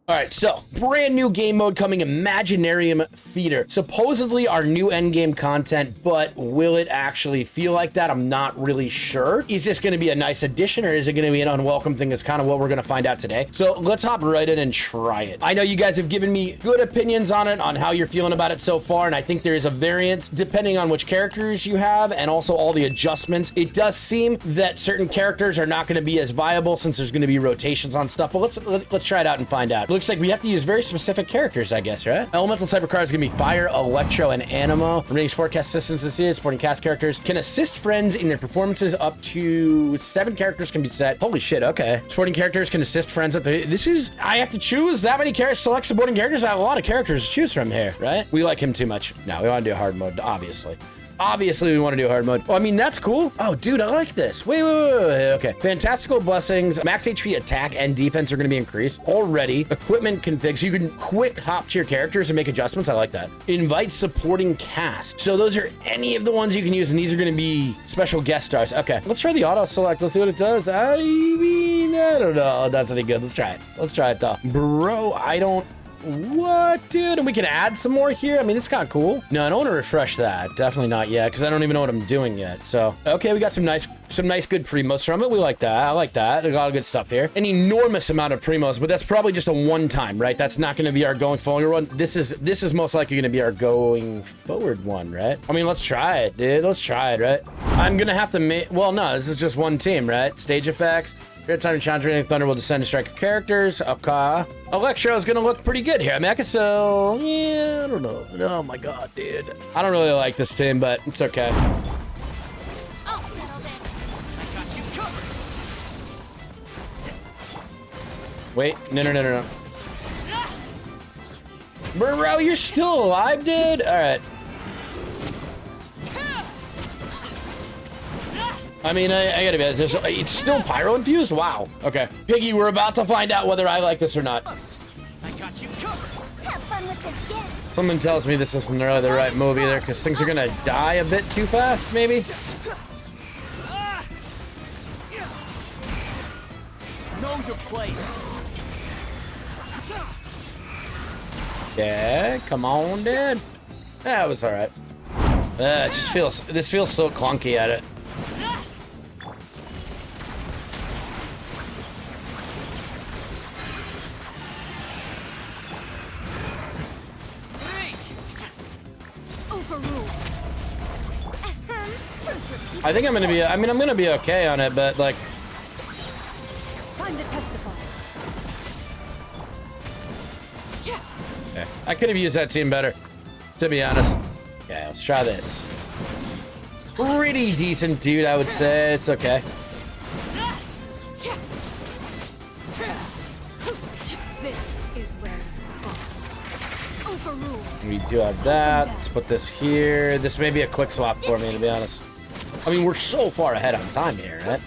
All right, so brand new game mode coming, Imaginarium Theater. Supposedly our new endgame content, but will it actually feel like that? I'm not really sure. Is this going to be a nice addition or is it going to be an unwelcome thing? Is kind of what we're going to find out today. So let's hop right in and try it. I know you guys have given me good opinions on it, on how you're feeling about it so far, and I think there is a variance depending on which characters you have and also all the adjustments. It does seem that certain characters are not going to be as viable since there's going to be rotations on stuff, but let's try it out and find out. Looks like we have to use very specific characters, I guess, right? Elemental type of card is gonna be fire, electro, and animo. Remaining support cast assistants this is supporting cast characters can assist friends in their performances. Up to 7 characters can be set. Holy shit, okay. Supporting characters can assist friends up to, this is, I have to choose that many characters, select supporting characters. I have a lot of characters to choose from here, right? We like him too much. No, we want to do hard mode, obviously. Obviously, we want to do hard mode. Oh, I mean, that's cool. Oh, dude, I like this. Wait. Okay. Fantastical blessings. Max HP attack and defense are going to be increased already. Equipment config. So you can quick hop to your characters and make adjustments. I like that. Invite supporting cast. So those are any of the ones you can use, and these are going to be special guest stars. Okay. Let's try the auto select. Let's see what it does. I mean, I don't know if that's any good. Let's try it. Let's try it, though. Bro, I don't... What, dude? And we can add some more here. I mean, it's kind of cool. No, I don't want to refresh that. Definitely not yet, because I don't even know what I'm doing yet. So, okay, we got some nice good primos from it. We like that. I like that. A lot of good stuff here. An enormous amount of primos, but that's probably just a one-time, right? That's not going to be our going forward one. This is most likely going to be our going forward one, right? I mean, let's try it, dude. Let's try it, right? I'm going to have to make... Well, no, this is just one team, right? Stage effects. Every time you challenge raining thunder will descend to strike your characters. Okay. Electro is gonna look pretty good here. I mean, I can still, yeah, I don't know. Oh my god, dude. I don't really like this team, but it's okay. Wait, no. Bro, you're still alive, dude? All right. I mean, I gotta be honest, it's still pyro infused? Wow. Okay. Piggy, we're about to find out whether I like this or not. I got you covered. Have fun with this gift. Something tells me this isn't really the right move either, because things are gonna die a bit too fast, maybe? Know your place. Yeah, come on, dude. That was alright. It just feels, this feels so clunky at it. I think I'm gonna be, I'm gonna be okay on it, but like... Time to testify. Okay. I could have used that team better, to be honest. Yeah, let's try this. Pretty decent, dude, I would say. It's okay. This is where you fall. Overruled. We do have that. Let's put this here. This may be a quick swap for me, to be honest. I mean, we're so far ahead on time here, right?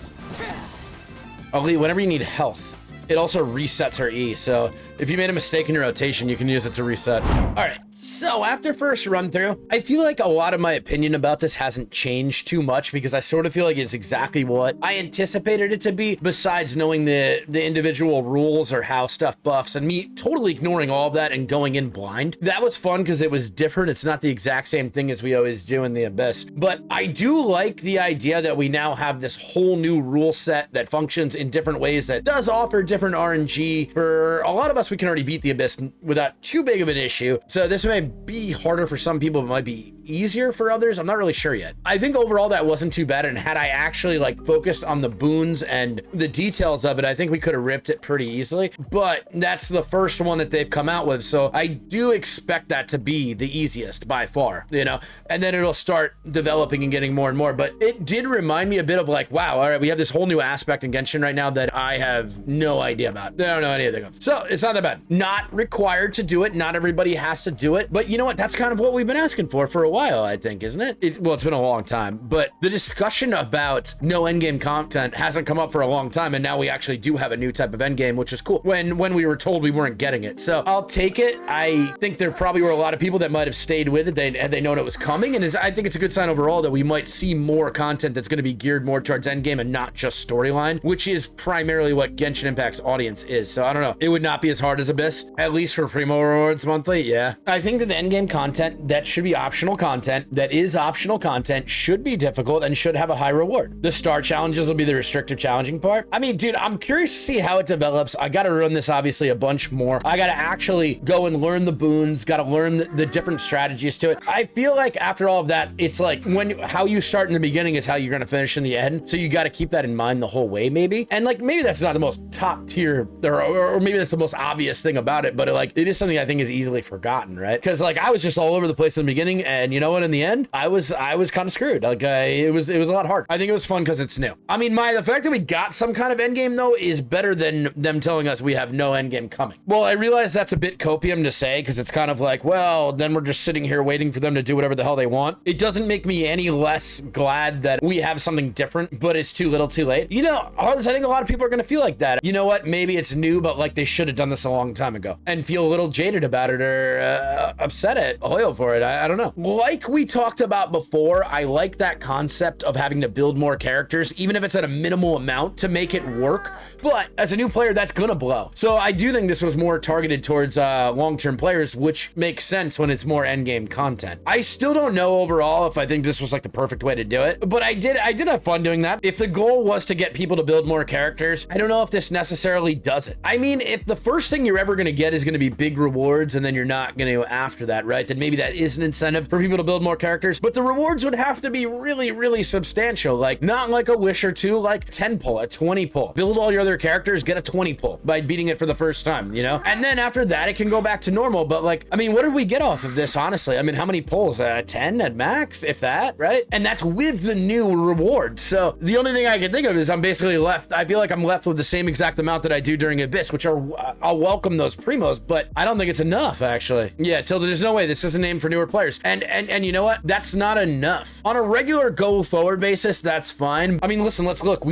Oh, Lee, whenever you need health, it also resets her E. So if you made a mistake in your rotation, you can use it to reset. All right. So after first run through, I feel like a lot of my opinion about this hasn't changed too much because I sort of feel like it's exactly what I anticipated it to be, besides knowing the individual rules or how stuff buffs and me totally ignoring all of that and going in blind. That was fun because it was different. It's not the exact same thing as we always do in the Abyss, but I do like the idea that we now have this whole new rule set that functions in different ways that does offer different RNG. For a lot of us, we can already beat the Abyss without too big of an issue. So this may be harder for some people, but might be easier for others. I'm not really sure yet. I think overall that wasn't too bad, and had I actually like focused on the boons and the details of it, I think we could have ripped it pretty easily. But that's the first one that they've come out with, so I do expect that to be the easiest by far, you know, and then it'll start developing and getting more and more. But it did remind me a bit of like, wow, all right, we have this whole new aspect in Genshin right now that I have no idea about. I don't know anything of. So it's not that bad. Not required to do it. Not everybody has to do it, but you know what? That's kind of what we've been asking for a while. while, I think, isn't it? Well, it's been a long time, but the discussion about no endgame content hasn't come up for a long time, and now we actually do have a new type of endgame, which is cool, when we were told we weren't getting it. So I'll take it. I think there probably were a lot of people that might have stayed with it had they known it was coming, and I think it's a good sign overall that we might see more content that's going to be geared more towards endgame and not just storyline, which is primarily what Genshin Impact's audience is. So I don't know. It would not be as hard as Abyss, at least for Primo rewards monthly. Yeah. I think that the endgame content that should be optional content, that is optional content, should be difficult and should have a high reward. The star challenges will be the restrictive challenging part. I mean, dude, I'm curious to see how it develops. I got to run this obviously a bunch more. I got to actually go and learn the boons, got to learn the different strategies to it. I feel like after all of that, it's like how you start in the beginning is how you're going to finish in the end. So you got to keep that in mind the whole way, maybe. And like, maybe that's not the most top tier or maybe that's the most obvious thing about it, but it is something I think is easily forgotten, right? Because like I was just all over the place in the beginning, and you know what, in the end, I was kind of screwed. Like it was a lot hard. I think it was fun because it's new. I mean, the fact that we got some kind of endgame though is better than them telling us we have no endgame coming. Well, I realize that's a bit copium to say, because it's kind of like, well, then we're just sitting here waiting for them to do whatever the hell they want. It doesn't make me any less glad that we have something different, but it's too little too late. You know, I think a lot of people are going to feel like that. You know what? Maybe it's new, but like they should have done this a long time ago and feel a little jaded about it or upset at Hoyle for it. I don't know. Like we talked about before, I like that concept of having to build more characters, even if it's at a minimal amount, to make it work. But as a new player, that's gonna blow. So I do think this was more targeted towards long-term players, which makes sense when it's more endgame content. I still don't know overall if I think this was like the perfect way to do it, but I did have fun doing that. If the goal was to get people to build more characters, I don't know if this necessarily does it. I mean, if the first thing you're ever gonna get is gonna be big rewards and then you're not gonna go after that, right? Then maybe that is an incentive for people to build more characters, but the rewards would have to be really, really substantial. Like not like a wish or two, like 10 pull, a 20 pull. Build all your other characters, get a 20 pull by beating it for the first time, you know? And then after that, it can go back to normal. But like, I mean, what did we get off of this, honestly? I mean, how many pulls? 10 at max, if that, right? And that's with the new reward. So the only thing I can think of is I'm basically left, I feel like I'm left with the same exact amount that I do during Abyss, which are, I'll welcome those primos, but I don't think it's enough, actually. Yeah, Tilda, there's no way this is a name for newer players. And you know what? That's not enough. On a regular go forward basis, that's fine. I mean, listen, let's look.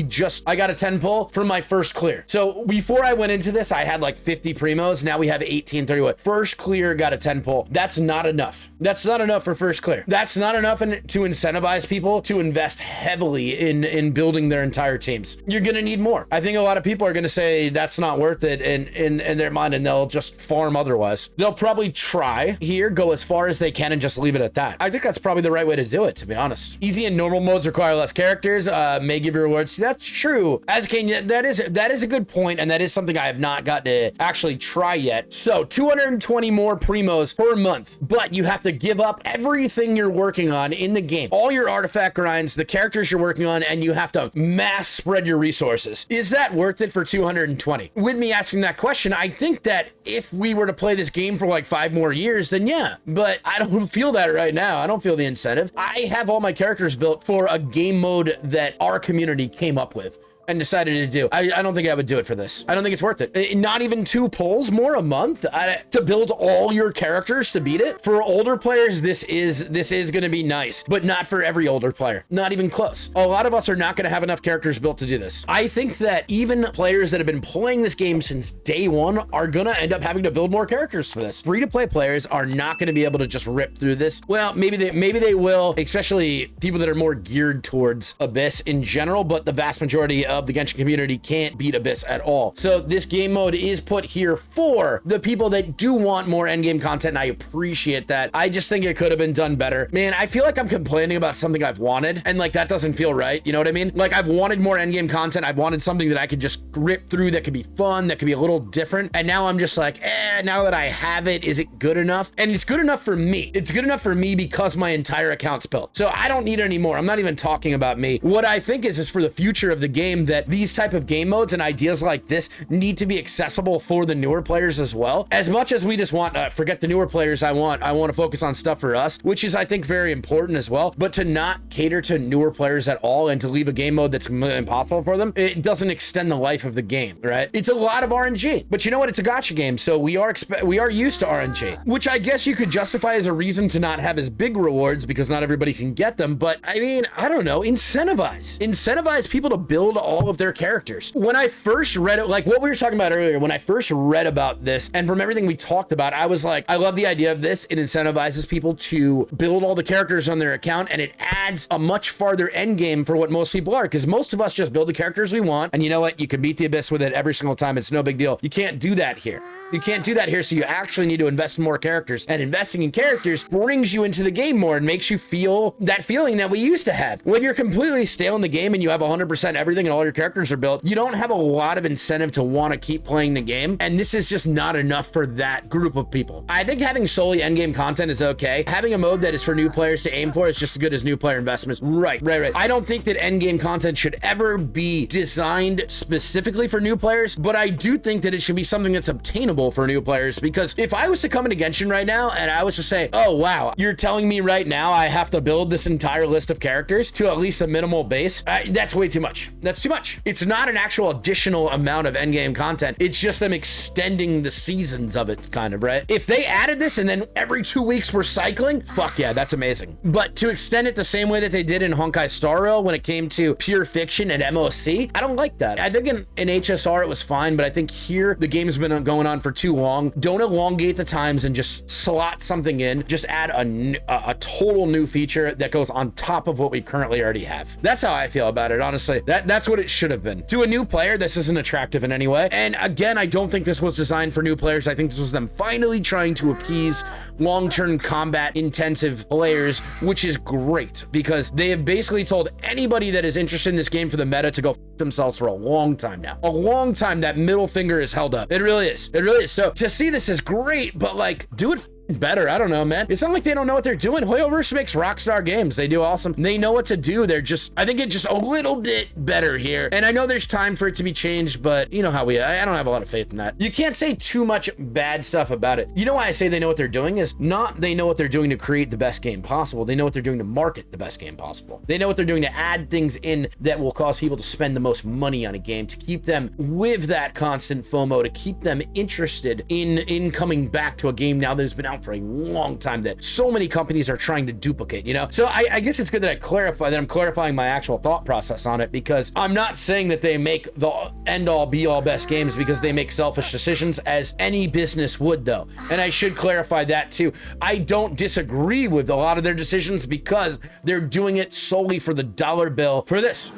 I got a 10 pull for my first clear. So before I went into this, I had like 50 primos. Now we have 1831. First clear got a 10 pull. That's not enough. That's not enough for first clear. That's not enough to incentivize people to invest heavily in building their entire teams. You're gonna need more. I think a lot of people are gonna say that's not worth it in their mind, and they'll just farm otherwise. They'll probably try here, go as far as they can, and just leave it at that. I think that's probably the right way to do it, to be honest. Easy and normal modes require less characters, may give you rewards. That's true. As Kane, that is a good point, and that is something I have not gotten to actually try yet. So 220 more primos per month, but you have to give up everything you're working on in the game, all your artifact grinds, the characters you're working on, and you have to mass spread your resources. Is that worth it for 220? With me asking that question, I think that if we were to play this game for like 5 more years, then yeah, but I don't feel that right now. I don't feel the incentive. I have all my characters built for a game mode that our community came up with and decided to do. I don't think I would do it for this. I don't think it's worth it. Not even 2 pulls more a month to build all your characters to beat it. For older players, this is gonna be nice, but not for every older player. Not even close. A lot of us are not gonna have enough characters built to do this. I think that even players that have been playing this game since day one are gonna end up having to build more characters for this. Free-to-play players are not gonna be able to just rip through this. Well, maybe they will, especially people that are more geared towards Abyss in general, but the vast majority of the Genshin community can't beat Abyss at all. So this game mode is put here for the people that do want more endgame content, and I appreciate that. I just think it could have been done better. Man, I feel like I'm complaining about something I've wanted, and like that doesn't feel right. You know what I mean? Like I've wanted more endgame content. I've wanted something that I could just rip through, that could be fun, that could be a little different. And now I'm just like, now that I have it, is it good enough? And it's good enough for me. It's good enough for me because my entire account's built. So I don't need it anymore. I'm not even talking about me. What I think is for the future of the game, that these type of game modes and ideas like this need to be accessible for the newer players as well. As much as we just want, forget the newer players, I want to focus on stuff for us, which is, I think, very important as well. But to not cater to newer players at all and to leave a game mode that's impossible for them, it doesn't extend the life of the game, right? It's a lot of RNG, but you know what? It's a gacha game, so we are used to RNG, which I guess you could justify as a reason to not have as big rewards because not everybody can get them. But I mean, I don't know, incentivize people to build all of their characters. When I first read it, like what we were talking about earlier, when I first read about this and from everything we talked about, I was like, I love the idea of this. It incentivizes people to build all the characters on their account, and it adds a much farther end game for what most people are, because most of us just build the characters we want, and you know what? You can beat the abyss with it every single time. It's no big deal. You can't do that here. You can't do that here, so you actually need to invest in more characters, and investing in characters brings you into the game more and makes you feel that feeling that we used to have. When you're completely stale in the game and you have 100% everything and all your characters are built, you don't have a lot of incentive to want to keep playing the game, and this is just not enough for that group of people. I think having solely endgame content is okay. Having a mode that is for new players to aim for is just as good as new player investments. Right. I don't think that endgame content should ever be designed specifically for new players, but I do think that it should be something that's obtainable for new players, because if I was to come into Genshin right now and I was to say, oh wow, you're telling me right now I have to build this entire list of characters to at least a minimal base, that's way too much. That's too much. It's not an actual additional amount of endgame content. It's just them extending the seasons of it, kind of, right? If they added this and then every 2 weeks we're cycling, fuck yeah, that's amazing. But to extend it the same way that they did in Honkai Star Rail when it came to pure fiction and MOC, I don't like that. I think in HSR it was fine, but I think here the game's been going on for too long. Don't elongate the times and just slot something in. Just add a total new feature that goes on top of what we currently already have. That's how I feel about it, honestly. That's what it should have been. To a new player, this isn't attractive in any way. And again, I don't think this was designed for new players. I think this was them finally trying to appease long-term combat intensive players, which is great because they have basically told anybody that is interested in this game for the meta to go themselves for a long time now. A long time that middle finger is held up. It really is. It really is. So to see this is great, but like, do it better. I don't know, man. It's not like they don't know what they're doing. Hoyoverse makes rockstar games. They do awesome. They know what to do. They're just, I think it's just a little bit better here. And I know there's time for it to be changed, but you know how I don't have a lot of faith in that. You can't say too much bad stuff about it. You know why I say they know what they're doing is not they know what they're doing to create the best game possible. They know what they're doing to market the best game possible. They know what they're doing to add things in that will cause people to spend the most money on a game, to keep them with that constant FOMO, to keep them interested in coming back to a game now that has been out for a long time that so many companies are trying to duplicate, you know? So I guess it's good that I'm clarifying my actual thought process on it, because I'm not saying that they make the end all be all best games because they make selfish decisions, as any business would though. And I should clarify that too. I don't disagree with a lot of their decisions because they're doing it solely for the dollar bill for this.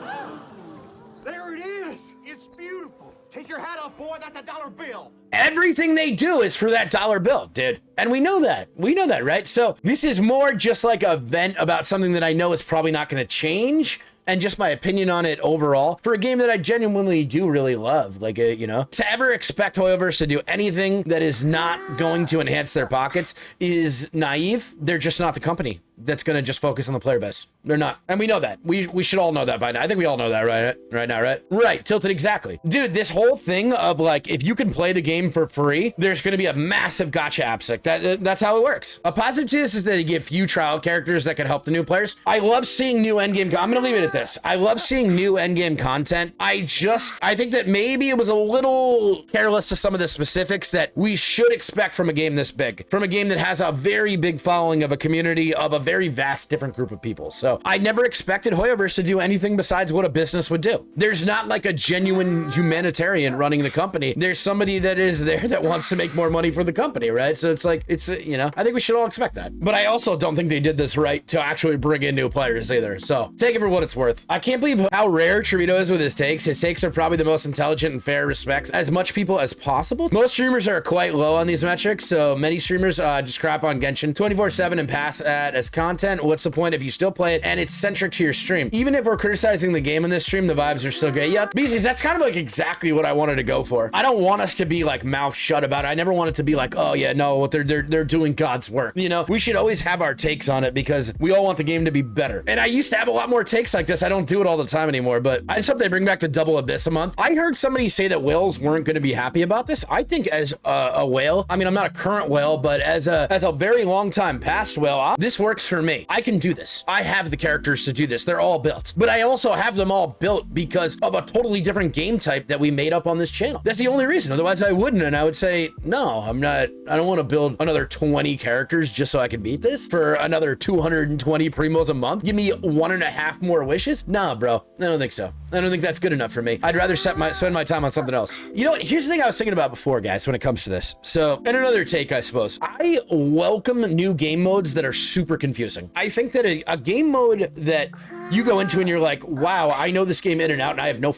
There it is! It's beautiful! Take your hat off, boy, that's a dollar bill! Everything they do is for that dollar bill, dude. And we know that, right? So this is more just like a vent about something that I know is probably not going to change, and just my opinion on it overall for a game that I genuinely do really love. Like, you know, to ever expect Hoyoverse to do anything that is not going to enhance their pockets is naive. They're just not the company that's going to just focus on the player base. They're not. And we know that. We should all know that by now. I think we all know that right now, right? Right, Tilted, exactly. Dude, this whole thing of like, if you can play the game for free, there's going to be a massive gacha AppSec. That's how it works. A positive to this is that they give few trial characters that could help the new players. I love seeing new endgame. I'm going to leave it at this. I love seeing new endgame content. I think that maybe it was a little careless to some of the specifics that we should expect from a game this big, from a game that has a very big following of a community of a very vast different group of people. So I never expected Hoyoverse to do anything besides what a business would do. There's not like a genuine humanitarian running the company. There's somebody that is there that wants to make more money for the company, right? So it's like, you know, I think we should all expect that. But I also don't think they did this right to actually bring in new players either. So take it for what it's worth. I can't believe how rare Trevito is with his takes. His takes are probably the most intelligent and fair, respects as much people as possible. Most streamers are quite low on these metrics, so many streamers just crap on Genshin 24/7 and pass at as content, what's the point if you still play it and it's centric to your stream? Even if we're criticizing the game in this stream, the vibes are still great. Yeah, BCs, that's kind of like exactly what I wanted to go for. I don't want us to be like mouth shut about it. I never want it to be like, oh yeah, no, they're doing God's work. You know, we should always have our takes on it because we all want the game to be better. And I used to have a lot more takes like this. I don't do it all the time anymore, but I just hope they bring back the double abyss a month. I heard somebody say that whales weren't going to be happy about this. I think as a whale, I mean, I'm not a current whale, but as a very long time past whale, this works for me. I can do this. I have the characters to do this. They're all built, but I also have them all built because of a totally different game type that we made up on this channel. That's the only reason. Otherwise I wouldn't. And I would say, no, I don't want to build another 20 characters just so I can beat this for another 220 primos a month. Give me 1.5 more wishes. Nah, bro. I don't think so. I don't think that's good enough for me. I'd rather spend my time on something else. You know what? Here's the thing I was thinking about before, guys, when it comes to this. So, and another take, I suppose. I welcome new game modes that are super confusing. I think that a game mode that you go into and you're like, wow, I know this game in and out and I have no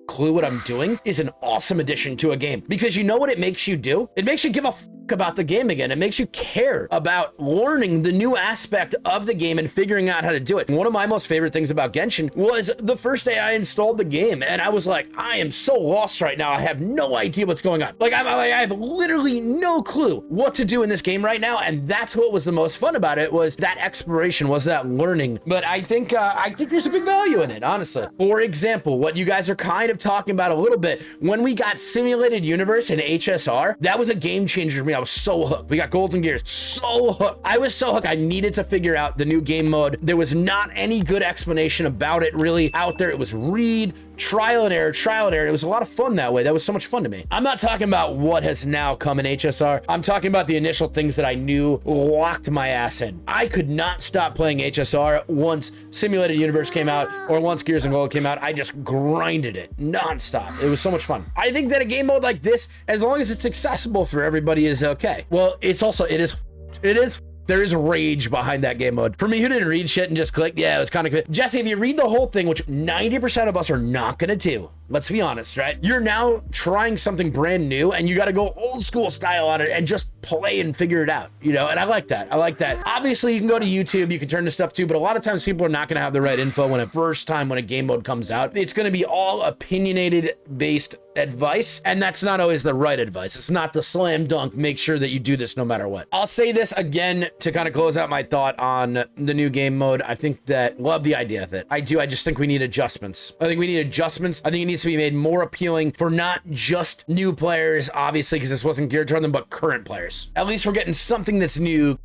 clue what I'm doing is an awesome addition to a game, because you know what it makes you do? It makes you give a about the game again. It makes you care about learning the new aspect of the game and figuring out how to do it. And one of my most favorite things about Genshin was the first day I installed the game and I was like, I am so lost right now. I have no idea what's going on. Like I have literally no clue what to do in this game right now. And that's what was the most fun about it, was that exploration, was that learning. But I think there's a big value in it, honestly. For example, what you guys are kind of talking about a little bit, when we got Simulated Universe and HSR, that was a game changer for me. I was so hooked. We got Golden Gears, so hooked. I was so hooked. I needed to figure out the new game mode. There was not any good explanation about it really out there. It was read, trial and error. It was a lot of fun that way. That was so much fun to me. I'm not talking about what has now come in HSR. I'm talking about the initial things that I knew locked my ass in. I could not stop playing HSR once Simulated Universe came out or once Gears and Gold came out. I just grinded it nonstop. It was so much fun. I think that a game mode like this, as long as it's accessible for everybody, is okay. Well, it is there is rage behind that game mode. For me, who didn't read shit and just click, yeah, it was kind of, Jesse, if you read the whole thing, which 90% of us are not gonna do, let's be honest, right? You're now trying something brand new and you got to go old school style on it and just play and figure it out, you know? And I like that. Obviously, you can go to YouTube, you can turn to stuff too, but a lot of times people are not going to have the right info when a game mode comes out. It's going to be all opinionated based advice, and that's not always the right advice. It's not the slam dunk, make sure that you do this no matter what. I'll say this again to kind of close out my thought on the new game mode. I think that, love the idea of it. I just think we need adjustments. I think it needs to be made more appealing for not just new players, obviously, because this wasn't geared toward them, but current players. At least we're getting something that's new